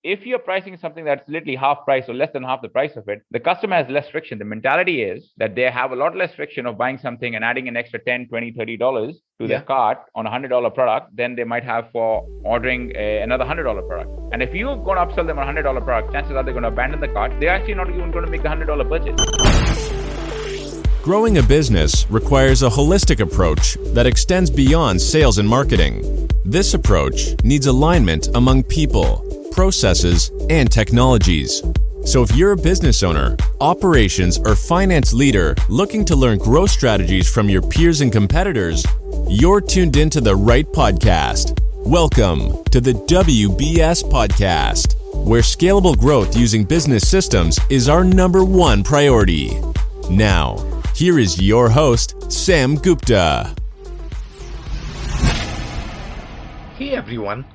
if you're pricing something that's literally half price or less than half the price of it, the customer has less friction. The mentality is that they have a lot less friction of buying something and adding an extra $10, $20, $30 to their cart on a $100 product than they might have for ordering another $100 product. And if you're going to upsell them on a $100 product, chances are they're going to abandon the cart. They're actually not even going to make the $100 purchase. Growing a business requires a holistic approach that extends beyond sales and marketing. This approach needs alignment among people, processes, and technologies. So if you're a business owner, operations, or finance leader looking to learn growth strategies from your peers and competitors, you're tuned into the right podcast. Welcome to the WBS Podcast, where scalable growth using business systems is our number one priority. Now, here is your host, Sam Gupta. Hey everyone,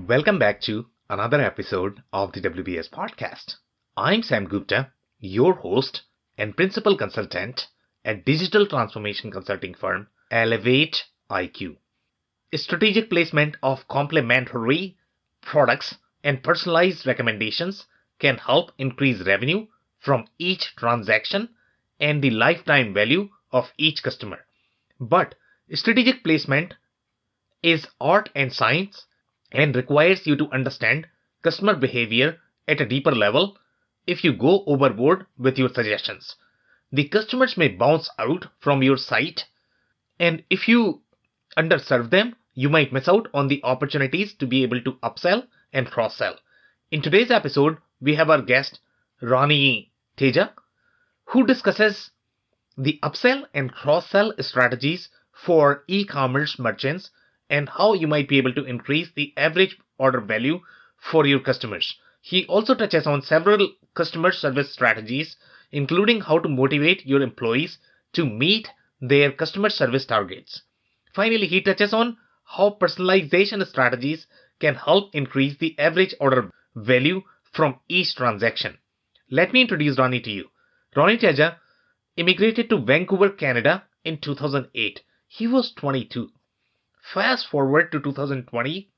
welcome back to another episode of the WBS Podcast. I'm Sam Gupta, your host and principal consultant at digital transformation consulting firm Elevate IQ. Strategic placement of complementary products and personalized recommendations can help increase revenue from each transaction and the lifetime value of each customer. But strategic placement is art and science and requires you to understand customer behavior at a deeper level. If you go overboard with your suggestions, the customers may bounce out from your site, and if you underserve them, you might miss out on the opportunities to be able to upsell and cross-sell. In today's episode, we have our guest, Ronnie Teja, who discusses the upsell and cross-sell strategies for e-commerce merchants and how you might be able to increase the average order value for your customers. He also touches on several customer service strategies, including how to motivate your employees to meet their customer service targets. Finally, he touches on how personalization strategies can help increase the average order value from each transaction. Let me introduce Ronnie to you. Ronnie Teja immigrated to Vancouver, Canada in 2008. He was 22. Fast forward to 2020,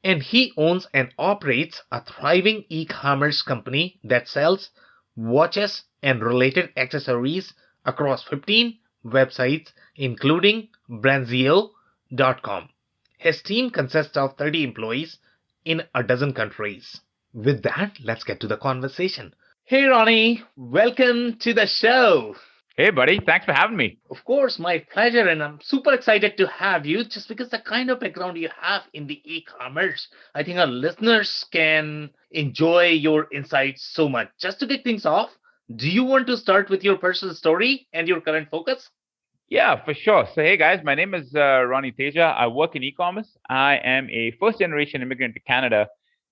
and he owns and operates a thriving e-commerce company that sells watches and related accessories across 15 websites, including Branzio.com. His team consists of 30 employees in a dozen countries. With that, let's get to the conversation. Hey Ronnie, welcome to the show. Hey, buddy. Thanks for having me. Of course, my pleasure, and I'm super excited to have you just because the kind of background you have in the e-commerce, I think our listeners can enjoy your insights so much. Just to kick things off, do you want to start with your personal story and your current focus? Yeah, for sure. So, hey guys, my name is Ronnie Teja. I work in e-commerce. I am a first-generation immigrant to Canada.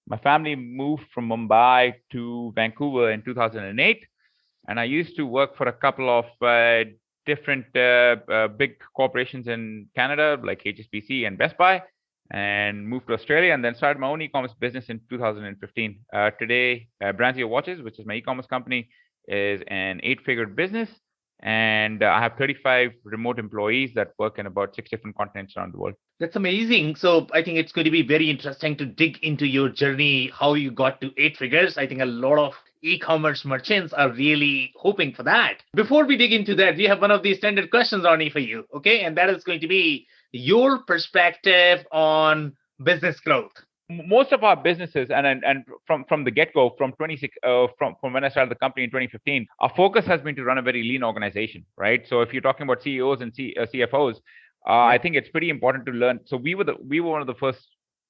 My family moved from Mumbai to Vancouver in 2008. And I used to work for a couple of different big corporations in Canada, like HSBC and Best Buy, and moved to Australia and then started my own e-commerce business in 2015. Today, Branzio Watches, which is my e-commerce company, is an 8-figure business. And I have 35 remote employees that work in about 6 different continents around the world. That's amazing. So I think it's going to be very interesting to dig into your journey, how you got to 8 figures. I think a lot of e-commerce merchants are really hoping for that. Before we dig into that, we have one of these standard questions, Ronnie, for you. Okay. And that is going to be your perspective on business growth. Most of our businesses, and from the get-go, from when I started the company in 2015, our focus has been to run a very lean organization, right? So if you're talking about CEOs and CFOs, I think it's pretty important to learn. So we were one of the first.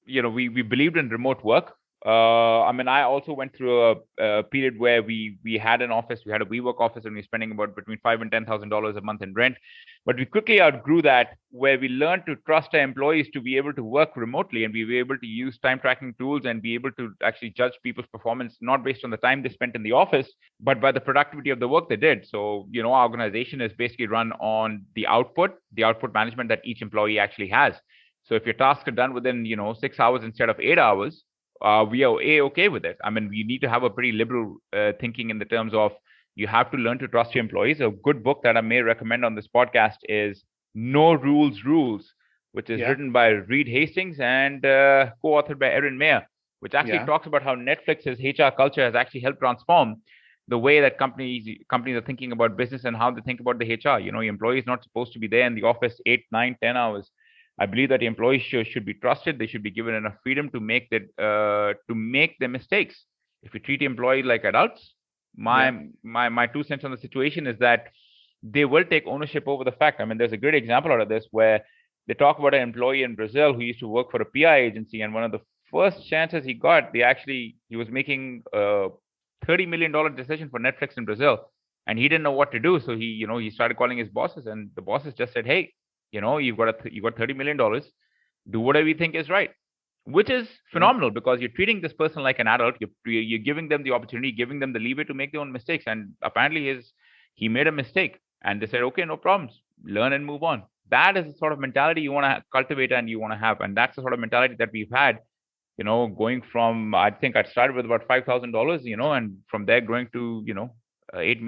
We believed in remote work. I also went through a period where we had an office, we had a WeWork office, and we were spending about between $5,000 and $10,000 a month in rent. But we quickly outgrew that, where we learned to trust our employees to be able to work remotely, and we were able to use time tracking tools and be able to actually judge people's performance not based on the time they spent in the office, but by the productivity of the work they did. So, our organization is basically run on the output management that each employee actually has. So if your tasks are done within, 6 hours instead of 8 hours, we are okay with it. We need to have a pretty liberal thinking in the terms of you have to learn to trust your employees. A good book that I may recommend on this podcast is No Rules, which is written by Reed Hastings and co-authored by Erin Mayer. which actually talks about how Netflix's HR culture has actually helped transform the way that companies are thinking about business and how they think about the HR. Your employee is not supposed to be there in the office 8, 9, 10 hours. I believe that the employees should be trusted. They should be given enough freedom to make their mistakes. If you treat employees like adults, my 2 cents on the situation is that they will take ownership over the fact. I mean, there's a great example out of this where they talk about an employee in Brazil who used to work for a PR agency, and one of the first chances he got, he was making a $30 million decision for Netflix in Brazil, and he didn't know what to do. So he started calling his bosses, and the bosses just said, "Hey, you've got $30 million. Do whatever you think is right," which is phenomenal because you're treating this person like an adult. You're giving them the opportunity, giving them the leeway to make their own mistakes. And apparently he made a mistake, and they said, "Okay, no problems. Learn and move on." That is the sort of mentality you want to cultivate and you want to have. And that's the sort of mentality that we've had, going from, I think I started with about $5,000, and from there growing to, 8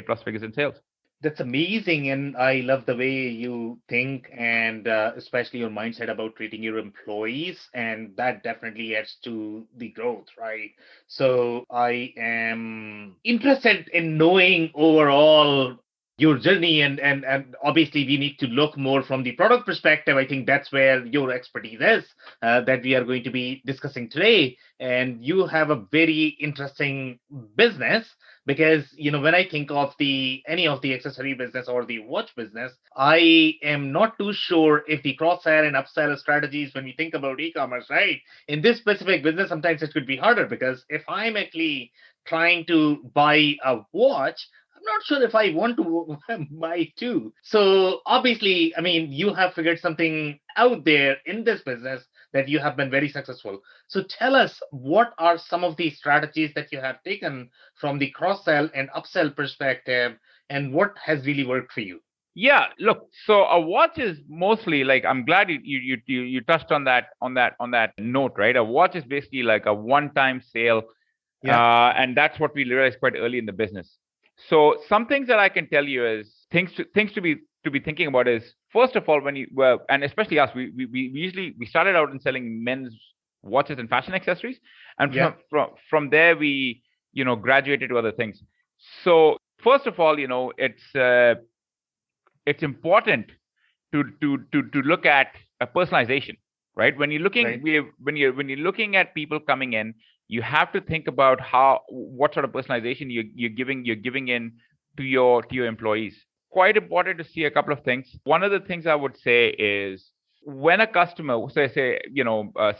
plus figures in sales. That's amazing. And I love the way you think, and especially your mindset about treating your employees. And that definitely adds to the growth, right? So I am interested in knowing overall your journey, and obviously we need to look more from the product perspective. I think that's where your expertise is, that we are going to be discussing today. And you have a very interesting business, because when I think of any of the accessory business or the watch business, I am not too sure if the cross-sell and upsell strategies, when we think about e-commerce, right? In this specific business, sometimes it could be harder, because if I'm actually trying to buy a watch, not sure if I want to buy two. So obviously, I mean, you have figured something out there in this business that you have been very successful. So tell us, what are some of the strategies that you have taken from the cross-sell and upsell perspective, and what has really worked for you? Yeah, look, so a watch is mostly like, I'm glad you touched on that note, right? A watch is basically like a one-time sale, and that's what we realized quite early in the business. So some things that I can tell you is things to be thinking about is, first of all, and especially us, we started out in selling men's watches and fashion accessories, and from there we graduated to other things. So first of all, it's important to look at a personalization, right? When you're looking when you're looking at people coming in, you have to think about what sort of personalization you're giving in to your employees. Quite important to see a couple of things. One of the things I would say is, when a customer, say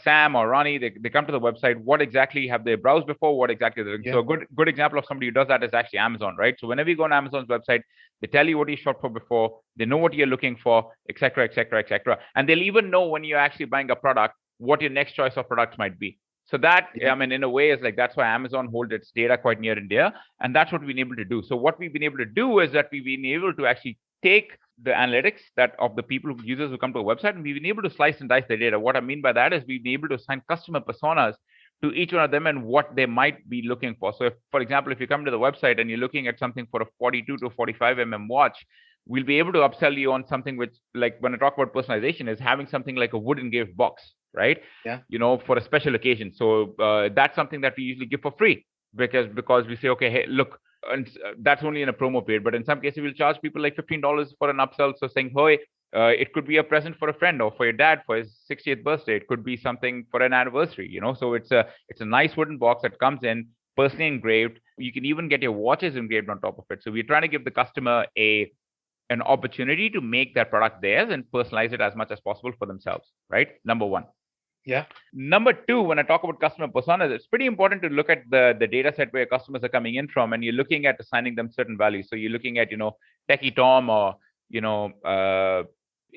Sam or Ronnie, they come to the website, what exactly have they browsed before? What exactly they're looking? So a good example of somebody who does that is actually Amazon, right? So whenever you go on Amazon's website, they tell you what you shopped for before, they know what you're looking for, etc., etc., etc. And they'll even know when you're actually buying a product, what your next choice of products might be. So that, I mean, in a way, is like, that's why Amazon holds its data quite near and dear. And that's what we've been able to do. So what we've been able to do is that we've been able to actually take the analytics of the users who come to a website, and we've been able to slice and dice the data. What I mean by that is, we've been able to assign customer personas to each one of them and what they might be looking for. So if, for example, if you come to the website and you're looking at something for a 42 to 45 watch, we'll be able to upsell you on something which, like when I talk about personalization, is having something like a wood engraved box, right? For a special occasion. So that's something that we usually give for free, because we say, okay, hey, look, and that's only in a promo period, but in some cases we'll charge people like $15 for an upsell. So saying, hey, it could be a present for a friend or for your dad for his 60th birthday. It could be something for an anniversary, So it's a nice wooden box that comes in personally engraved. You can even get your watches engraved on top of it. So we're trying to give the customer an opportunity to make that product theirs and personalize it as much as possible for themselves, right? Number one. Number two, when I talk about customer personas, it's pretty important to look at the data set where customers are coming in from, and you're looking at assigning them certain values. So you're looking at, Techie Tom, or,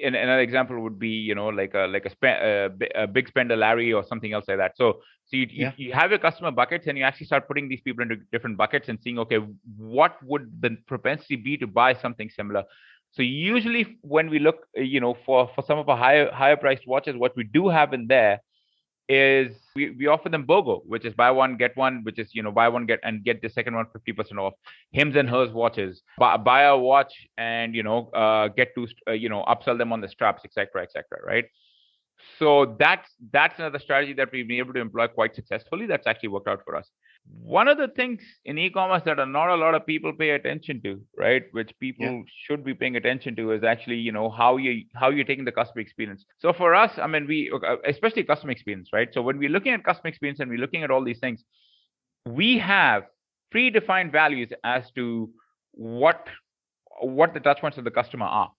another example would be, like a big spender Larry or something else like that. So you have your customer buckets, and you actually start putting these people into different buckets and seeing, okay, what would the propensity be to buy something similar? So usually when we look, for some of our higher priced watches, what we do have in there is we offer them BOGO, which is buy one, get one, which is, buy one, get the second one 50% off. Hims and Hers watches, buy a watch and, get to, upsell them on the straps, etc., etc., right? So that's another strategy that we've been able to employ quite successfully. That's actually worked out for us. One of the things in e-commerce that are not a lot of people pay attention to, right, which Yeah. people should be paying attention to, is actually, how you're taking the customer experience. So for us, I mean, we especially customer experience, right? So when we're looking at customer experience and we're looking at all these things, we have predefined values as to what the touch points of the customer are.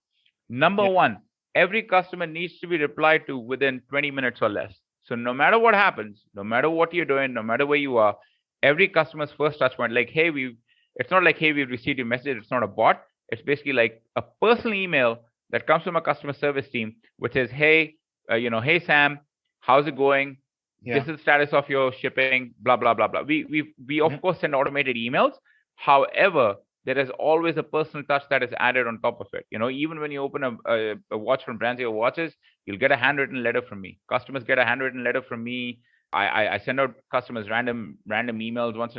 Number Yeah. one, every customer needs to be replied to within 20 minutes or less. So no matter what happens, no matter what you're doing, no matter where you are, every customer's first touch point, like, hey, it's not like, hey, we've received your message. It's not a bot. It's basically like a personal email that comes from a customer service team, which says, hey, hey, Sam, how's it going? Yeah. This is the status of your shipping, blah, blah, blah, blah. We of course send automated emails. However, there is always a personal touch that is added on top of it. Even when you open a watch from Branzio Watches, you'll get a handwritten letter from me. Customers get a handwritten letter from me. I send out customers random emails once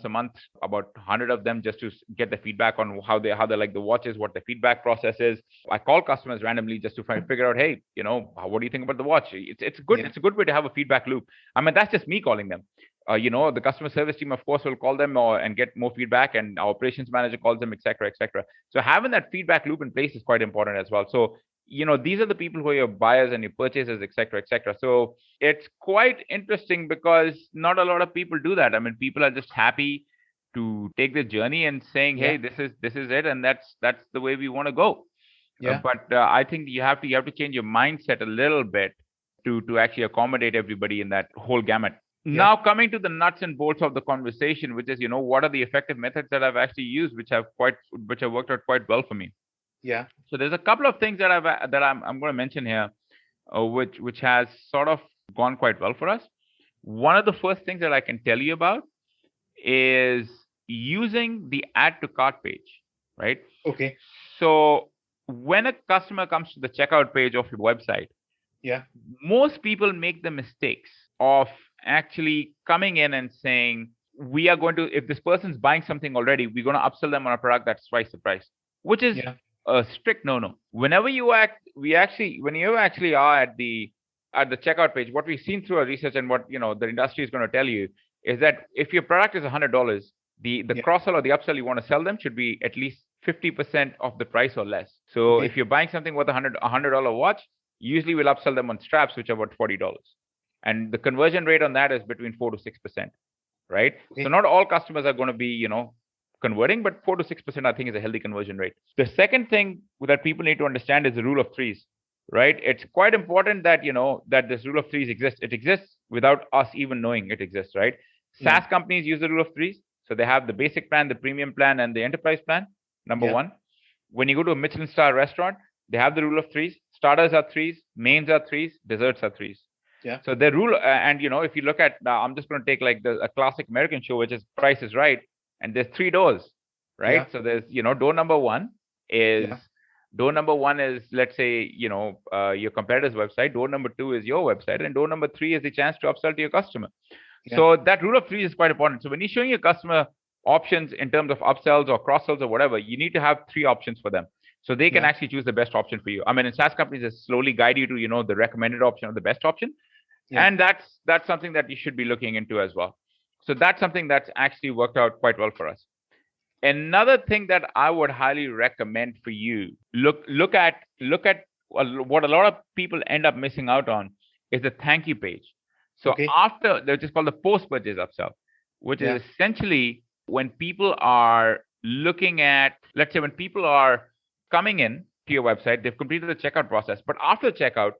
a month, about 100 of them, just to get the feedback on how they like the watches, what the feedback process is. I call customers randomly just to figure out, hey, what do you think about the watch? It's good. Yeah. It's a good way to have a feedback loop. I mean, that's just me calling them. The customer service team, of course, will call them and get more feedback, and our operations manager calls them, etc., etc. So having that feedback loop in place is quite important as well. So, these are the people who are your buyers and your purchasers, etc., etc. So it's quite interesting because not a lot of people do that. I mean, people are just happy to take the journey and saying, hey, Yeah. this is it, and that's the way we want to go. Yeah. But I think you have to change your mindset a little bit to actually accommodate everybody in that whole gamut. Yeah. Now, coming to the nuts and bolts of the conversation, which is, what are the effective methods that I've actually used, which have worked out quite well for me. Yeah. So there's a couple of things that I'm going to mention here, which has sort of gone quite well for us. One of the first things that I can tell you about is using the add to cart page, right? Okay. So when a customer comes to the checkout page of your website, Yeah. most people make the mistakes of actually coming in and saying, we are going to, if this person's buying something already, we're going to upsell them on a product that's twice the price, which is Yeah. a strict no-no. When you actually are at the checkout page, what we've seen through our research and what the industry is going to tell you is that if your product is $100, the Yeah. cross-sell or the upsell you want to sell them should be at least 50% of the price or less. So Okay. if you're buying something worth $100 watch, usually we'll upsell them on straps, which are about $40. And the conversion rate on that is between 4 to 6%, right? Okay. So not all customers are going to be, converting, but 4 to 6%, I think, is a healthy conversion rate. The second thing that people need to understand is the rule of threes, right? It's quite important that, that this rule of threes exists. It exists without us even knowing it exists, right? Yeah. SaaS companies use the rule of threes. So they have the basic plan, the premium plan, and the enterprise plan, number Yeah. one. When you go to a Michelin star restaurant, they have the rule of threes. Starters are threes, mains are threes, desserts are threes. Yeah. So the rule, and if you look at, I'm just going to take like a classic American show, which is Price is Right, and there's 3 doors, right? Yeah. So there's, door number one is, Yeah. door number one is, let's say, your competitor's website. Door number 2 is your website, and door number 3 is the chance to upsell to your customer. Yeah. So that rule of 3 is quite important. So when you're showing your customer options in terms of upsells or cross sells or whatever, you need to have 3 options for them, so they can Yeah. actually choose the best option for you. I mean, in SaaS companies, they slowly guide you to, the recommended option or the best option. Yeah. And that's something that you should be looking into as well. So that's something that's actually worked out quite well for us. Another thing that I would highly recommend for you, look at what a lot of people end up missing out on is the thank you page. So Okay. after, which is called the post-purchase upsell, which Yeah. is essentially when people are looking at, let's say when people are coming in to your website, they've completed the checkout process, but after checkout,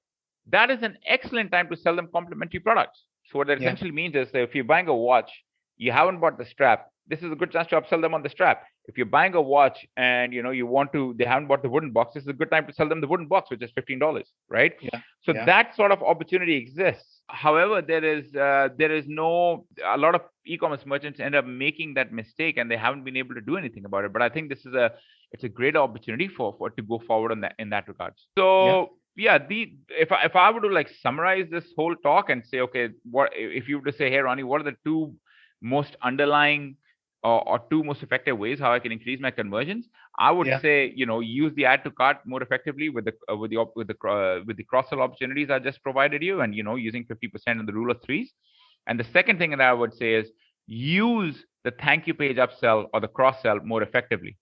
that is an excellent time to sell them complementary products. So what that Yeah. essentially means is that if you're buying a watch, you haven't bought the strap, this is a good chance to upsell them on the strap. If you're buying a watch and they haven't bought the wooden box, this is a good time to sell them the wooden box, which is $15, right? Yeah. So Yeah. that sort of opportunity exists. However, a lot of e-commerce merchants end up making that mistake and they haven't been able to do anything about it. But I think it's a great opportunity for to go forward in that regard. So yeah, if I were to like summarize this whole talk and say, okay, what if you were to say, hey Ronnie, what are the 2 most underlying or two most effective ways how I can increase my conversions, I would say, use the add to cart more effectively with the cross sell opportunities I just provided you, and using 50% of the rule of threes. And the second thing that I would say is use the thank you page upsell or the cross sell more effectively,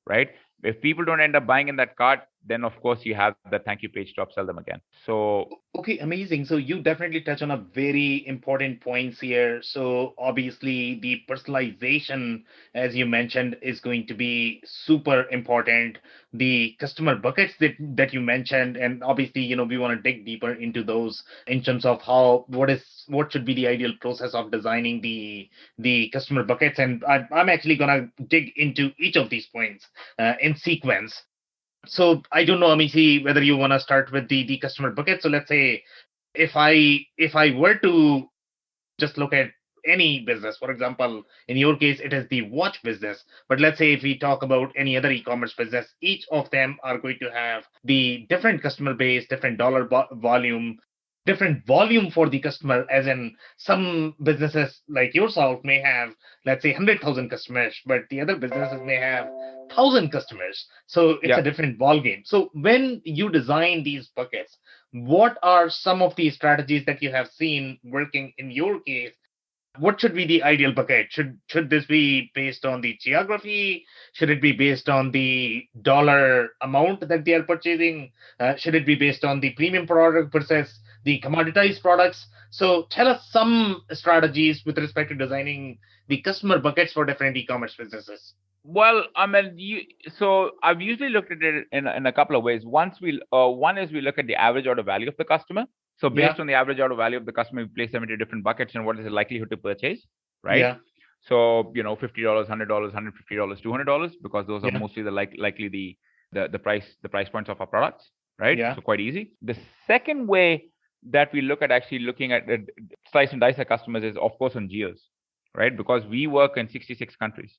right? If people don't end up buying in that cart, then of course you have the thank you page to upsell them again. So Okay, amazing. So you definitely touch on a very important points here. So obviously the personalization, as you mentioned, is going to be super important. The customer buckets that you mentioned, and obviously, we want to dig deeper into those in terms of what should be the ideal process of designing the customer buckets. And I'm actually gonna dig into each of these points in sequence. So I don't know, Amici, whether you want to start with the customer bucket. So let's say if I were to just look at any business, for example, in your case, it is the watch business. But let's say if we talk about any other e-commerce business, each of them are going to have the different customer base, different dollar volume, different volume for the customer, as in some businesses like yourself may have, let's say, 100,000 customers, but the other businesses may have 1,000 customers. So it's yeah. a different ball game. So when you design these buckets, what are some of the strategies that you have seen working in your case? What should be the ideal bucket? Should this be based on the geography? Should it be based on the dollar amount that they are purchasing? Should it be based on the premium product versus the commoditized products? So tell us some strategies with respect to designing the customer buckets for different e-commerce businesses. Well, I mean, so I've usually looked at it in a couple of ways. One is we look at the average order value of the customer. So based on the average order value of the customer, we place them into different buckets and what is the likelihood to purchase, right? Yeah. So $50, $100, $150, $200, because those are mostly the likely the price points of our products, right? Yeah. So quite easy. The second way that we look at actually looking at slice and dice our customers is of course on geos, right? Because we work in 66 countries.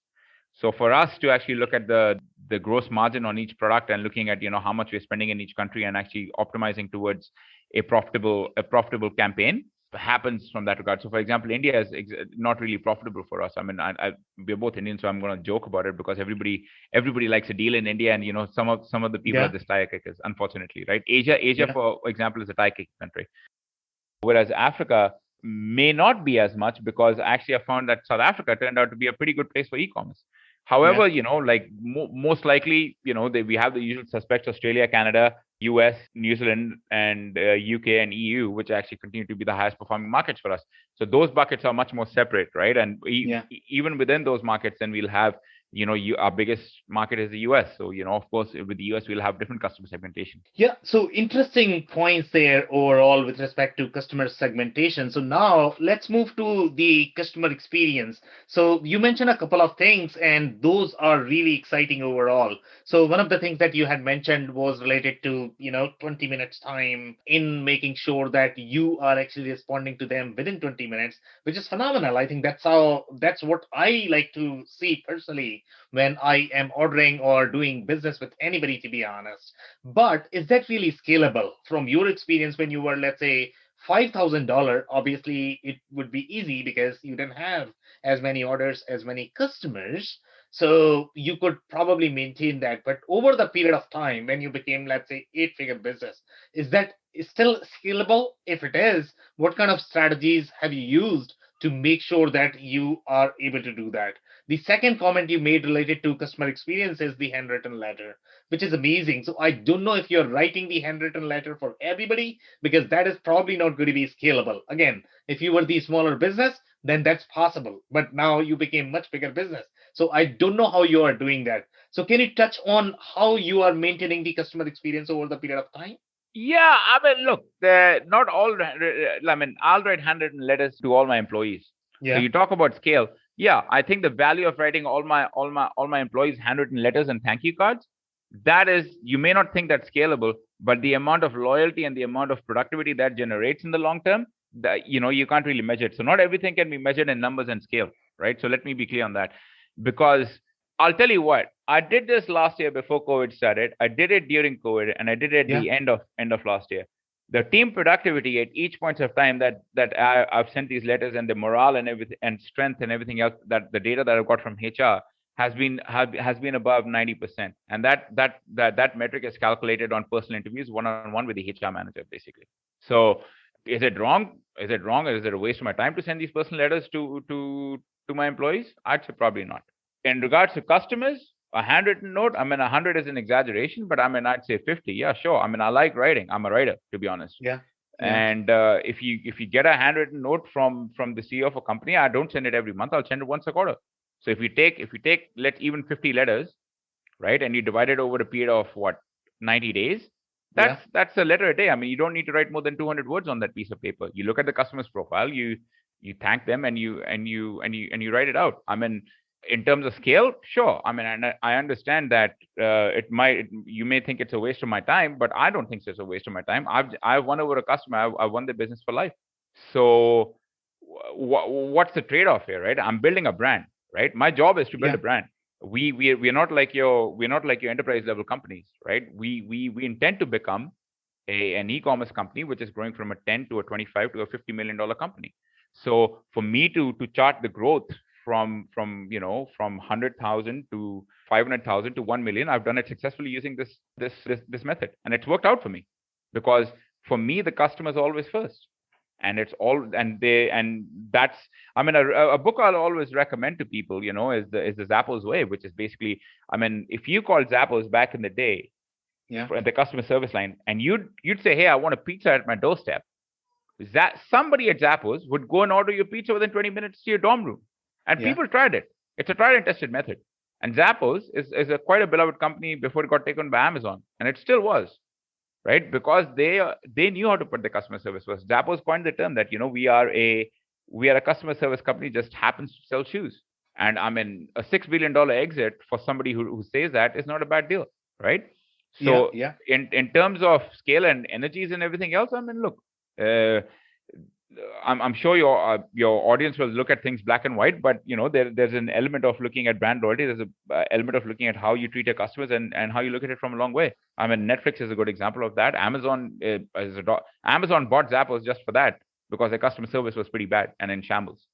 So for us to actually look at the gross margin on each product and looking at how much we're spending in each country and actually optimizing towards a profitable campaign happens from that regard. So for example, India is not really profitable for us. I mean, we're both Indian, so I'm going to joke about it because everybody likes a deal in India, and some of the people are the tire kickers, unfortunately, right? Asia, for example, is a tire kick country, whereas Africa may not be as much, because actually I found that South Africa turned out to be a pretty good place for e-commerce. However, most likely, we have the usual suspects: Australia, Canada, US, New Zealand, and UK and EU, which actually continue to be the highest performing markets for us. So those buckets are much more separate, right? And even within those markets, then we'll have, our biggest market is the US. So, of course, with the US, we'll have different customer segmentation. Yeah, so interesting points there overall with respect to customer segmentation. So now let's move to the customer experience. So you mentioned a couple of things, and those are really exciting overall. So one of the things that you had mentioned was related to, 20 minutes time in making sure that you are actually responding to them within 20 minutes, which is phenomenal. I think that's what I like to see personally when I am ordering or doing business with anybody, to be honest. But is that really scalable? From your experience, when you were, let's say, $5,000, obviously it would be easy because you didn't have as many orders, as many customers. So you could probably maintain that. But over the period of time, when you became, let's say, 8-figure business, is that still scalable? If it is, what kind of strategies have you used to make sure that you are able to do that? The second comment you made related to customer experience is the handwritten letter, which is amazing. So I don't know if you're writing the handwritten letter for everybody, because that is probably not going to be scalable. Again, if you were the smaller business, then that's possible. But now you became much bigger business. So I don't know how you are doing that. So can you touch on how you are maintaining the customer experience over the period of time? Yeah, I mean, look, not all. I mean, I'll write handwritten letters to all my employees. So you talk about scale. Yeah, I think the value of writing all my employees handwritten letters and thank you cards, that is, you may not think that's scalable, but the amount of loyalty and the amount of productivity that generates in the long term, that you can't really measure it. So not everything can be measured in numbers and scale, right? So let me be clear on that, because I'll tell you what, I did this last year before COVID started. I did it during COVID, and I did it at the end of last year. the team productivity at each point of time that I've sent these letters, and the morale and everything and strength and everything else, that the data that I've got from HR has been above 90%, and that metric is calculated on personal interviews one-on-one with the HR manager, basically. So is it wrong? Is it wrong, or is it a waste of my time to send these personal letters to my employees? I'd say probably not. In regards to customers, a handwritten note, 100 is an exaggeration, but I'd say 50. Yeah, sure. I like writing. I'm a writer, to be honest. Yeah. And if you get a handwritten note from the CEO of a company, I don't send it every month. I'll send it once a quarter. So if you take let's even 50 letters, right, and you divide it over a period of 90 days, that's a letter a day. You don't need to write more than 200 words on that piece of paper. You look at the customer's profile, you thank them, and you write it out. In terms of scale, sure. I understand that you may think it's a waste of my time, but I don't think it's a waste of my time. I've won over a customer. I've won the business for life. So what's the trade-off here, right? I'm building a brand, right? My job is to build a brand. We're not like your enterprise level companies, right? We intend to become an e-commerce company which is growing from a 10 to a 25 to a $50 million company. So for me to chart the growth from 100,000 to 500,000 to 1 million, I've done it successfully using this method, and it's worked out for me, because for me the customer is always first, and it's all and that's a book I'll always recommend to people, is the Zappos Way, which is basically, if you called Zappos back in the day, the customer service line, and you'd say, hey, I want a pizza at my doorstep, that somebody at Zappos would go and order your pizza within 20 minutes to your dorm room. And people tried it. It's a tried and tested method. And Zappos is quite a beloved company before it got taken by Amazon. And it still was, right? Because they knew how to put the customer service first. Zappos coined the term that, we are a customer service company, just happens to sell shoes. And a $6 billion exit for somebody who says that is not a bad deal, right? So in terms of scale and energies and everything else, look, I'm sure your audience will look at things black and white, but there's an element of looking at brand loyalty. There's an element of looking at how you treat your customers and how you look at it from a long way. Netflix is a good example of that. Amazon bought Zappos just for that, because their customer service was pretty bad and in shambles.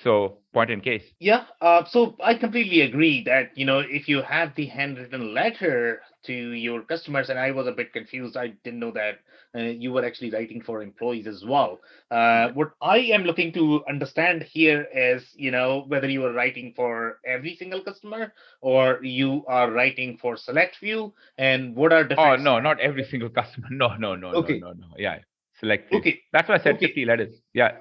So point in case. Yeah. So I completely agree that, if you have the handwritten letter to your customers, and I was a bit confused. I didn't know that you were actually writing for employees as well. What I am looking to understand here is, whether you are writing for every single customer or you are writing for select few, and what are different. Oh, no, not every single customer. No. Okay. No. Yeah. Select few. Okay. That's why I said 50 letters. Yeah.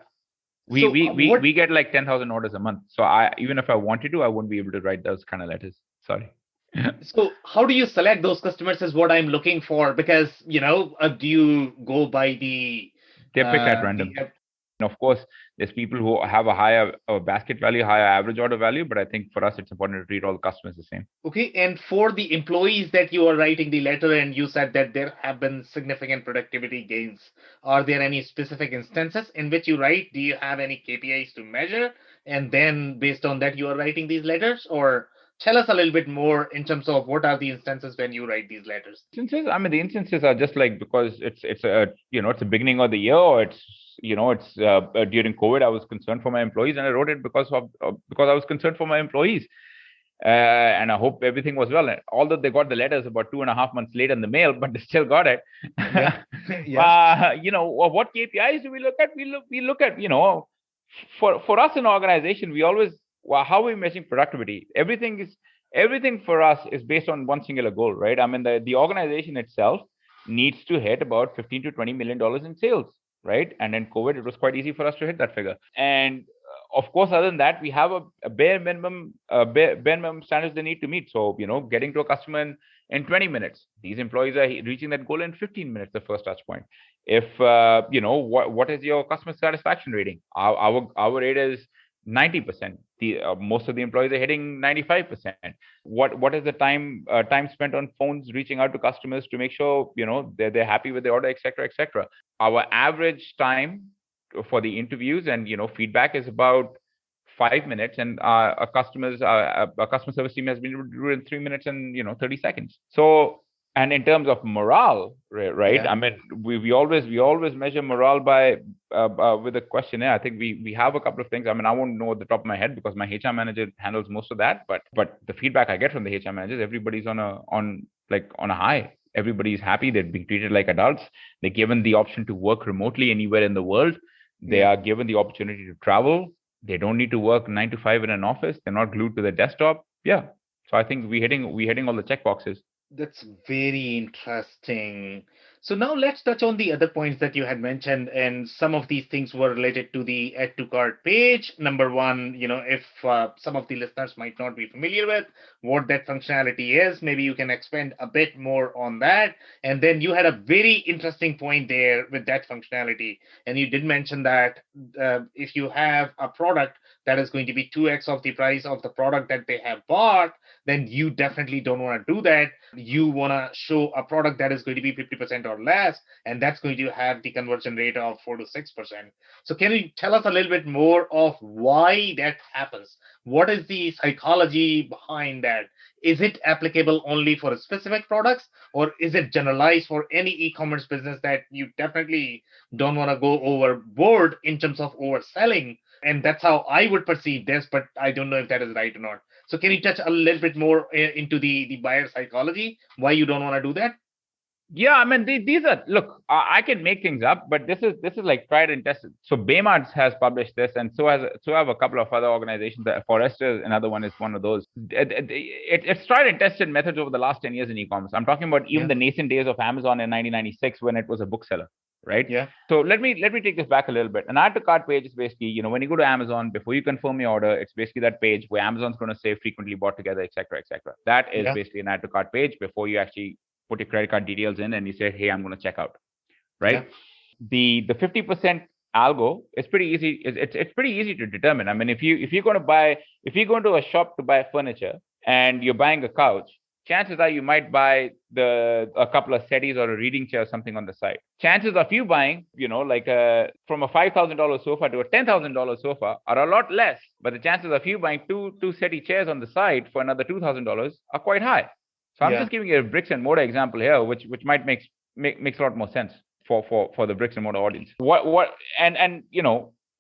We get like 10,000 orders a month. So even if I wanted to, I wouldn't be able to write those kind of letters. Sorry. So how do you select those customers is what I'm looking for, because, do you go by they're picked at random. Of course, there's people who have a higher basket value, higher average order value, but I think for us, it's important to treat all the customers the same. Okay. And for the employees that you are writing the letter, and you said that there have been significant productivity gains, are there any specific instances in which you write? Do you have any KPIs to measure? And then based on that, you are writing these letters? Or tell us a little bit more in terms of what are the instances when you write these letters? The instances are just like, because it's the beginning of the year, or it's during COVID, I was concerned for my employees, and I wrote it because I was concerned for my employees. And I hope everything was well. Although they got the letters about 2.5 months late in the mail, but they still got it. What KPIs do we look at? We look at, for us in organization, we always, how are we measuring productivity? Everything for us is based on one singular goal, right? The organization itself needs to hit about $15 to $20 million in sales, right? And in COVID, it was quite easy for us to hit that figure. And of course, other than that, we have a bare minimum standards they need to meet. So, getting to a customer in 20 minutes, these employees are reaching that goal in 15 minutes, the first touch point. If, what is your customer satisfaction rating? Our rate is 90%. Most of the employees are hitting 95%. What is the time spent on phones reaching out to customers to make sure they're happy with the order, etc. Our average time for the interviews and feedback is about 5 minutes, and our customer service team has been able to do it in 3 minutes and 30 seconds. So And in terms of morale, right? Yeah. I mean, we always measure morale by with a questionnaire. I think we have a couple of things. I mean, I won't know at the top of my head because my HR manager handles most of that. But the feedback I get from the HR managers, everybody's on a high. Everybody's happy. They're being treated like adults. They're given the option to work remotely anywhere in the world. They Yeah. are given the opportunity to travel. They don't need to work 9 to 5 in an office. They're not glued to their desktop. Yeah. So I think we hitting all the check boxes. That's very interesting. So now let's touch on the other points that you had mentioned, and some of these things were related to the add to cart page. Number one, if some of the listeners might not be familiar with what that functionality is, maybe you can expand a bit more on that. And then you had a very interesting point there with that functionality, and you did mention that if you have a product that is going to be 2x of the price of the product that they have bought, then you definitely don't want to do that. You want to show a product that is going to be 50% or less, and that's going to have the conversion rate of 4 to 6%. So, can you tell us a little bit more of why that happens? What is the psychology behind that? Is it applicable only for specific products, or is it generalized for any e commerce business that you definitely don't want to go overboard in terms of overselling? And that's how I would perceive this, but I don't know if that is right or not. So can you touch a little bit more into the buyer psychology, why you don't want to do that? Yeah, I mean these are look. I can make things up, but this is like tried and tested. So Baymart has published this, and so have a couple of other organizations. Forrester, another one, is one of those. It's tried and tested methods over the last 10 years in e-commerce. I'm talking about even Yeah, the nascent days of Amazon in 1996 when it was a bookseller, right? yeah, So let me take this back a little bit. An add to cart page is basically, when you go to Amazon, before you confirm your order, it's basically that page where Amazon's going to say frequently bought together, etc., etc. That is yeah, basically an add to cart page before you actually put your credit card details in and you say, hey, I'm going to check out, yeah, right? The 50% algo is pretty easy. It's pretty easy to determine. I mean, if you're going to a shop to buy furniture and you're buying a couch, chances are you might buy a couple of settees or a reading chair or something on the side. Chances of you buying, like from a $5,000 sofa to a $10,000 sofa are a lot less, but the chances of you buying two settee chairs on the side for another $2,000 are quite high. So I'm yeah, just giving you a bricks and mortar example here, which might makes a lot more sense for the bricks and mortar audience. What and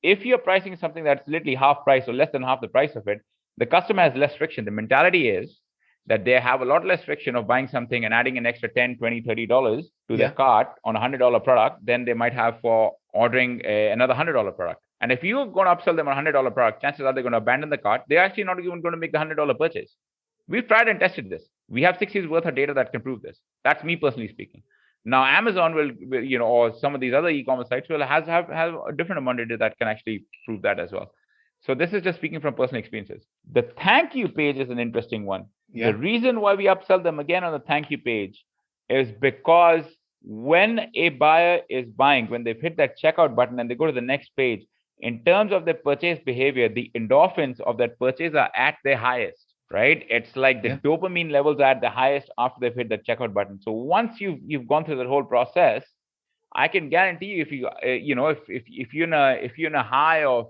if you're pricing something that's literally half price or less than half the price of it, the customer has less friction. The mentality is that they have a lot less friction of buying something and adding an extra 10, 20, $30 to their yeah, cart on $100 product than they might have for ordering another $100 product. And if you're going to upsell them on a $100 product, chances are they're going to abandon the cart. They're actually not even going to make the $100 purchase. We've tried and tested this. We have 6 years worth of data that can prove this. That's me personally speaking. Now, Amazon will or some of these other e-commerce sites will have a different amount of data that can actually prove that as well. So this is just speaking from personal experiences. The thank you page is an interesting one. yeah, The reason why we upsell them again on the thank you page is because when a buyer is buying, when they've hit that checkout button and they go to the next page, in terms of their purchase behavior, the endorphins of that purchase are at their highest, right? It's like the yeah, dopamine levels are at the highest after they've hit the checkout button. So once you've gone through that whole process, I can guarantee you, if you if you're in a high of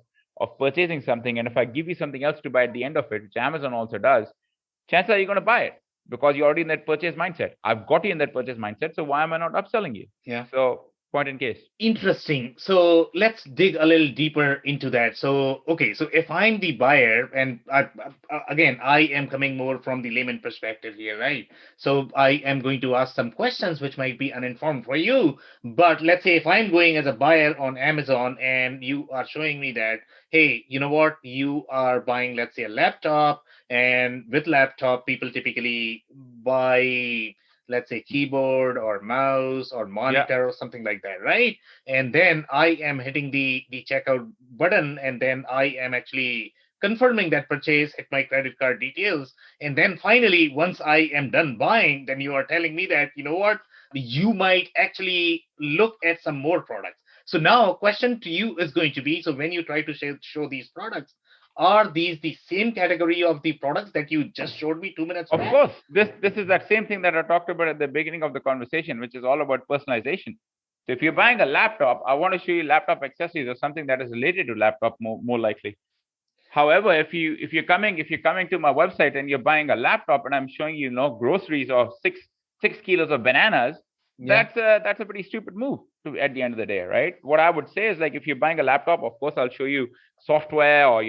purchasing something, and if I give you something else to buy at the end of it, which Amazon also does, chances are you're going to buy it because you're already in that purchase mindset. I've got you in that purchase mindset, so why am I not upselling you? yeah. So point in case. Interesting. So let's dig a little deeper into that. So, okay, so if I'm the buyer, and again, I am coming more from the layman perspective here, right? So I am going to ask some questions which might be uninformed for you. But let's say if I'm going as a buyer on Amazon and you are showing me that, hey, you know what, you are buying, let's say, a laptop, and with laptop, people typically buy, let's say, keyboard or mouse or Yeah. monitor or something like that, right? And then I am hitting the checkout button, and then I am actually confirming that purchase, hit my credit card details, and then finally, once I am done buying, then you are telling me that, you know what, you might actually look at some more products. So now question to you is going to be, so when you try to show these products, are these the same category of the products that you just showed me 2 minutes Of back? course, this is that same thing that I talked about at the beginning of the conversation, which is all about personalization. So if you're buying a laptop, I want to show you laptop accessories or something that is related to laptop more likely. However, if you're coming to my website and you're buying a laptop and I'm showing you, groceries of 6 kilos of bananas, Yeah. that's a pretty stupid move at the end of the day, right? What I would say is, like, if you're buying a laptop, of course I'll show you software, or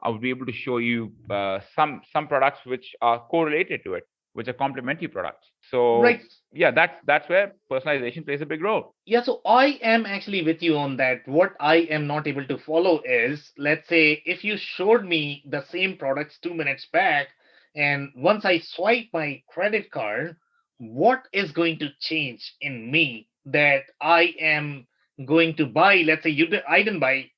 I would be able to show you some products which are correlated to it, which are complementary products. So Right. yeah, that's where personalization plays a big role. Yeah, so I am actually with you on that. What I am not able to follow is, let's say, if you showed me the same products 2 minutes back, and once I swipe my credit card, what is going to change in me that I am going to buy? Let's say I didn't buy,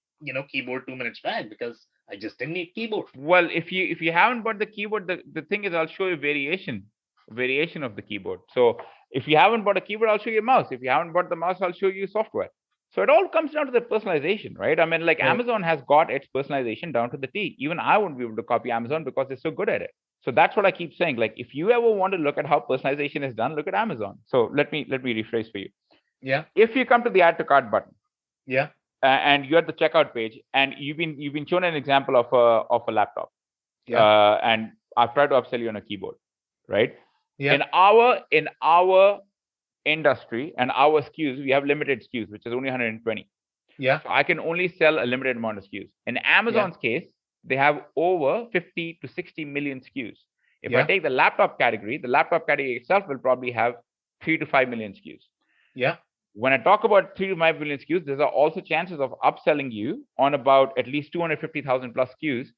keyboard 2 minutes back because I just didn't need keyboard. Well, if you haven't bought the keyboard, the thing is, I'll show you variation of the keyboard. So if you haven't bought a keyboard, I'll show you a mouse. If you haven't bought the mouse, I'll show you software. So it all comes down to the personalization, right? I mean, like, Right. Amazon has got its personalization down to the T. Even I wouldn't be able to copy Amazon because they're so good at it. So that's what I keep saying. Like, if you ever want to look at how personalization is done, look at Amazon. So let me rephrase for you. Yeah. If you come to the add to cart button, Yeah. and you're at the checkout page, and you've been shown an example of a laptop, Yeah. and I've tried to upsell you on a keyboard, right? Yeah. In our industry and our SKUs, we have limited SKUs, which is only 120. Yeah. So I can only sell a limited amount of SKUs. In Amazon's case, they have over 50 to 60 million SKUs. If I take the laptop category itself will probably have 3 to 5 million SKUs. Yeah. When I talk about 3 to 5 million SKUs, there are also chances of upselling you on about at least 250,000 plus SKUs,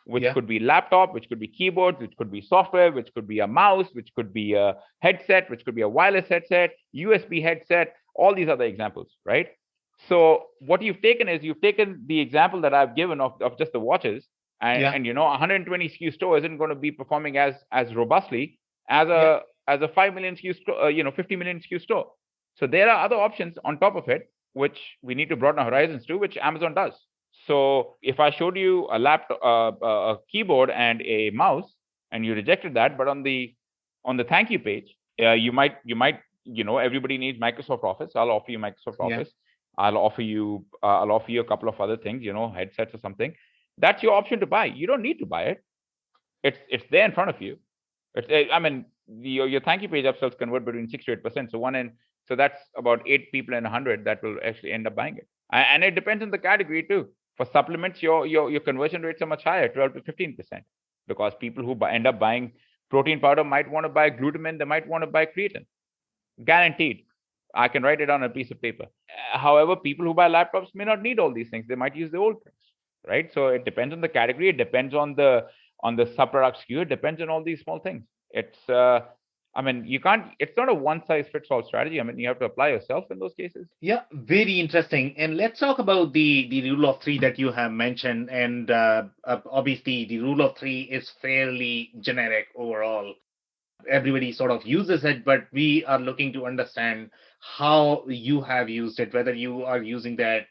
which could be laptop, which could be keyboards, which could be software, which could be a mouse, which could be a headset, which could be a wireless headset, USB headset, all these other examples, right? So what you've taken is, you've taken the example that I've given of just the watches, and 120 SKU store isn't going to be performing as robustly as a 5 million SKU store, 50 million SKU store. So there are other options on top of it, which we need to broaden our horizons to, which Amazon does. So if I showed you a laptop, a keyboard and a mouse, and you rejected that, but on the thank you page, you might, everybody needs Microsoft Office. I'll offer you Microsoft Office. I'll offer you a couple of other things, headsets or something. That's your option to buy. You don't need to buy it. It's there in front of you. Your thank you page upsells convert between 6 to 8%. So that's about 8 people in 100 that will actually end up buying it. And it depends on the category too. For supplements, your conversion rates are much higher, 12 to 15%, because people who end up buying protein powder might want to buy glutamine, they might want to buy creatine. Guaranteed. I can write it on a piece of paper. However, people who buy laptops may not need all these things. They might use the old things, right? So it depends on the category. It depends on the sub-product SKU. It depends on all these small things. It's you can't, it's not a one size fits all strategy. You have to apply yourself in those cases. Yeah, very interesting. And let's talk about the rule of three that you have mentioned. And obviously, the rule of three is fairly generic overall. Everybody sort of uses it, but we are looking to understand how you have used it, whether you are using that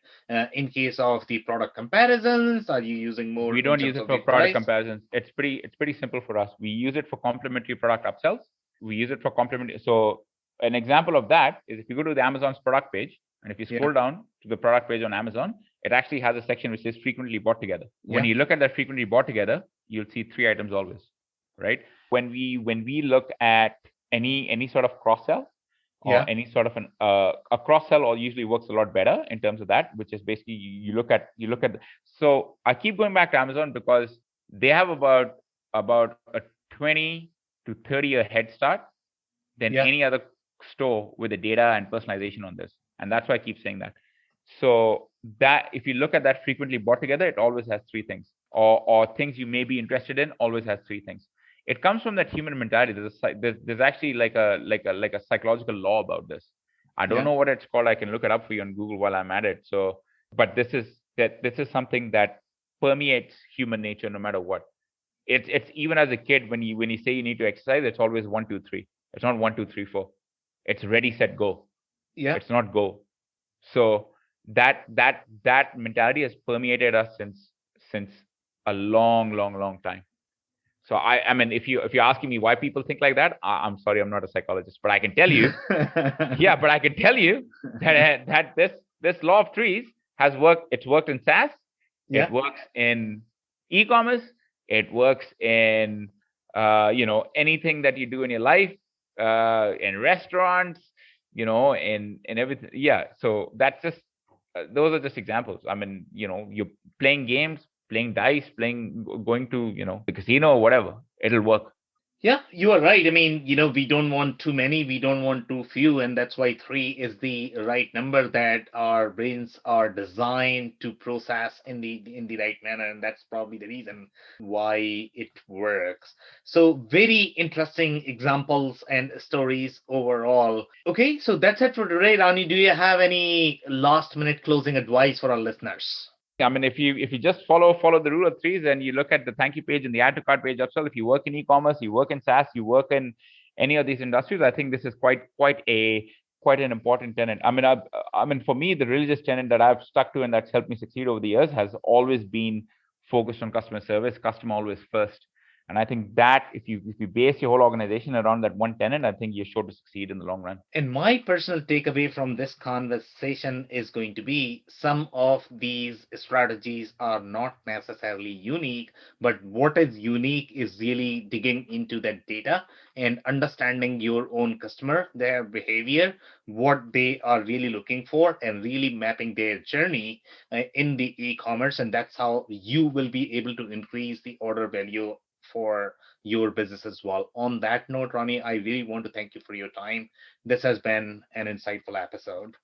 in case of the product comparisons. Are you using more? We don't use it for product comparisons. It's pretty simple for us. We use it for complementary product upsells. We use it for complementary. So an example of that is, if you go to the Amazon's product page, and if you scroll down to the product page on Amazon, it actually has a section which says frequently bought together. When you look at that frequently bought together, you'll see 3 items always, right? When we look at any sort of cross sell, or any sort of a cross sell, usually works a lot better in terms of that, which is basically you look at. So I keep going back to Amazon because they have about a 20 to 30-year head start than any other store with the data and personalization on this, and that's why I keep saying that. So that if you look at that frequently bought together, it always has 3 things, or things you may be interested in, always has 3 things. It comes from that human mentality. There's actually like a psychological law about this. I don't know what it's called. I can look it up for you on Google while I'm at it. So, but this is something that permeates human nature no matter what. It's even as a kid, when you say you need to exercise, it's always 1, 2, 3. It's not 1, 2, 3, 4. It's ready, set, go. Yeah. It's not go. So that mentality has permeated us since a long time. So if you're asking me why people think like that, I'm sorry, I'm not a psychologist, but I can tell you, that this law of threes has worked. It's worked in SaaS. It works in e-commerce. It works in anything that you do in your life. in restaurants, in everything. Yeah. So that's just those are just examples. I mean, you're playing games, playing dice, going to the casino or whatever. It'll work. Yeah, you are right. I mean, we don't want too many, we don't want too few, and that's why three is the right number that our brains are designed to process in the right manner, and that's probably the reason why it works. So, very interesting examples and stories overall. Okay, so that's it for today, Rani. Do you have any last minute closing advice for our listeners? I mean, if you just follow the rule of threes and you look at the thank you page and the add to cart page upsell, if you work in e-commerce, you work in SaaS, you work in any of these industries, I think this is quite an important tenet. I mean, for me, the religious tenet that I've stuck to and that's helped me succeed over the years has always been focused on customer service, customer always first. And I think that if you base your whole organization around that one tenet, I think you're sure to succeed in the long run. And my personal takeaway from this conversation is going to be some of these strategies are not necessarily unique, but what is unique is really digging into that data and understanding your own customer, their behavior, what they are really looking for, and really mapping their journey in the e-commerce. And that's how you will be able to increase the order value for your business as well. On that note, Ronnie, I really want to thank you for your time. This has been an insightful episode.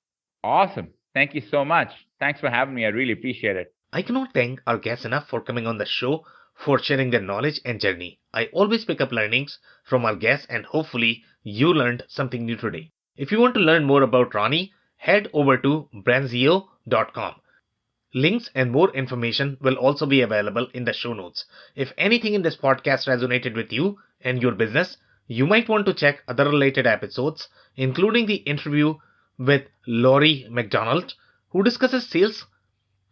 Awesome. Thank you so much. Thanks for having me. I really appreciate it. I cannot thank our guests enough for coming on the show, for sharing their knowledge and journey. I always pick up learnings from our guests, and hopefully you learned something new today. If you want to learn more about Ronnie, head over to brandzio.com. Links and more information will also be available in the show notes. If anything in this podcast resonated with you and your business, you might want to check other related episodes, including the interview with Laurie McDonald, who discusses sales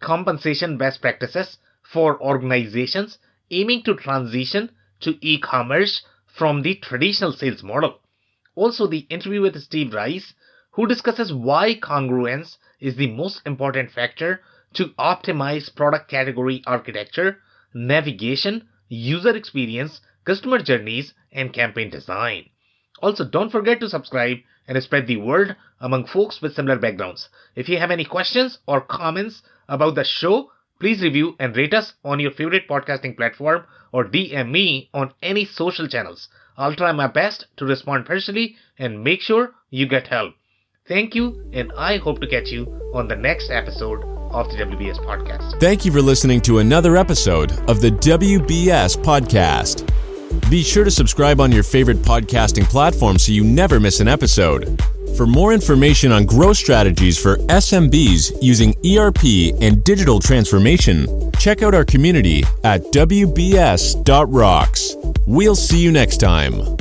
compensation best practices for organizations aiming to transition to e-commerce from the traditional sales model. Also, the interview with Steve Rice, who discusses why congruence is the most important factor to optimize product category architecture, navigation, user experience, customer journeys, and campaign design. Also, don't forget to subscribe and spread the word among folks with similar backgrounds. If you have any questions or comments about the show, please review and rate us on your favorite podcasting platform or DM me on any social channels. I'll try my best to respond personally and make sure you get help. Thank you, and I hope to catch you on the next episode of the WBS Podcast. Thank you for listening to another episode of the WBS Podcast. Be sure to subscribe on your favorite podcasting platform so you never miss an episode. For more information on growth strategies for SMBs using ERP and digital transformation, check out our community at WBS.rocks. We'll see you next time.